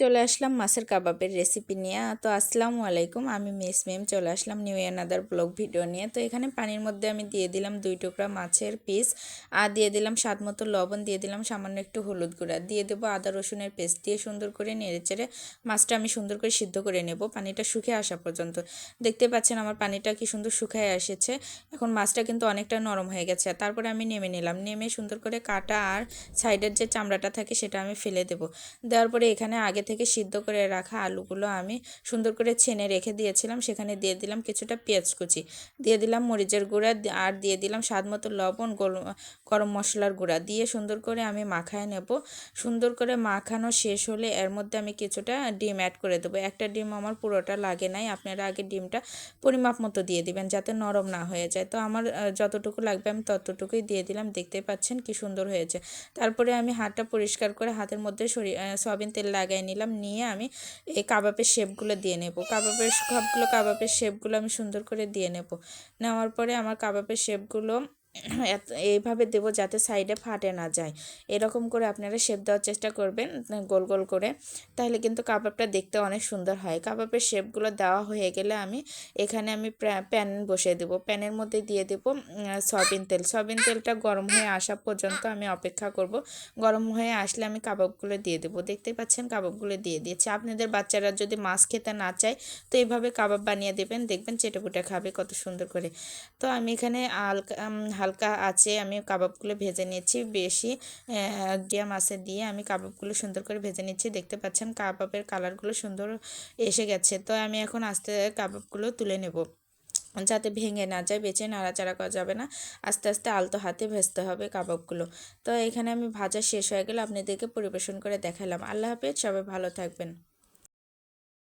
চলে আসলাম মাছের কাবাবের রেসিপি নিয়ে। তো আসসালামু আলাইকুম, আমি মিস মেম চলে আসলাম নিউ অ্যানাদার ব্লগ ভিডিও নিয়ে। তো এখানে পানির মধ্যে আমি দিয়ে দিলাম 2 টুকরা মাছের পিস, আর দিয়ে দিলাম স্বাদ মতো লবণ, দিয়ে দিলাম সামান্য একটু হলুদ গুঁড়া, দিয়ে দেবো আদা রসুনের পেস্ট, দিয়ে সুন্দর করে নেড়েচেড়ে মাছটা আমি সুন্দর করে সিদ্ধ করে নেব পানিটা শুকিয়ে আসা পর্যন্ত। দেখতে পাচ্ছেন আমার পানিটা কি সুন্দর শুকিয়ে এসেছে। এখন মাছটা কিন্তু অনেকটা নরম হয়ে গেছে। তারপরে আমি নেমে নিলাম, নেমে সুন্দর করে কাটা আর সাইডের যে চামড়াটা থাকে সেটা আমি ফেলে দেবো। দেওয়ার পরে এখানে আগে থেকে সিদ্ধ করে রাখা আলুগুলো আমি সুন্দর করে ছেনে রেখে দিয়েছিলাম, সেখানে দিয়ে দিলাম কিছুটা পেঁয়াজ কুচি, দিয়ে দিলাম মরিচের গুঁড়া, আর দিয়ে দিলাম স্বাদ মতো লবণ, গরম মশলার গুঁড়া, দিয়ে সুন্দর করে আমি মাখায় নেব। সুন্দর করে মাখানো শেষ হলে এর মধ্যে আমি কিছুটা ডিম অ্যাড করে দেবো। একটা ডিম আমার পুরোটা লাগে নাই, আপনারা আগে ডিমটা পরিমাপ মতো দিয়ে দিবেন যাতে নরম না হয়ে যায়। তো আমার যতটুকু লাগবে আমি ততটুকুই দিয়ে দিলাম। দেখতে পাচ্ছেন কি সুন্দর হয়েছে। তারপরে আমি হাতটা পরিষ্কার করে হাতের মধ্যে সয়াবিন তেল লাগাই নিলাম, নিয়ে আমি এই কাবাবের শেপগুলো দিয়ে নেব। কাবাবের শেপগুলো আমি সুন্দর করে দিয়ে নেব। নেওয়ার পরে আমার কাবাবের শেপগুলো এইভাবে দেব যাতে সাইডে ফাটে না যায়। এরকম করে আপনারা শেপ দেওয়ার চেষ্টা করবেন গোল গোল করে, তাহলে কিন্তু কাবাবটা দেখতে অনেক সুন্দর হয়। কাবাবের শেপগুলো দেওয়া হয়ে গেলে এখানে আমি প্যান বসিয়ে দেব। প্যানের মধ্যে দিয়ে দেব সয়াবিন তেলটা গরম হয়ে আসা পর্যন্ত আমি অপেক্ষা করব। গরম হয়ে আসলে আমি কাবাবগুলো দিয়ে দেবো। দেখতেই পাচ্ছেন কাবাবগুলো দিয়ে দিয়েছি। আপনাদের বাচ্চারা যদি মাছ খেতে না চায় তো এইভাবে কাবাব বানিয়ে দেবেন, দেখবেন চেটেপুটে খাবে কত সুন্দর করে। তো আমি এখানে হালকা আছে আমি কাবাবগুলো ভেজে নিচ্ছি। বেশি মিডিয়াম আঁচে দিয়ে আমি কাবাবগুলো সুন্দর করে ভেজে নিচ্ছি। দেখতে পাচ্ছেন কাবাবের কালারগুলো সুন্দর এসে গেছে। তো আমি এখন আস্তে কাবাবগুলো তুলে নেব যাতে ভেঙে না যায়, বেঁচে নাড়াচাড়া করা যাবে না, আস্তে আস্তে আলতো হাতে ভাজতে হবে কাবাবগুলো। তো এখানে আমি ভাজা শেষ হয়ে গেলে আপনাদেরকে পরিবেশন করে দেখালাম। আল্লাহ হাফেজ, সবাই ভালো থাকবেন।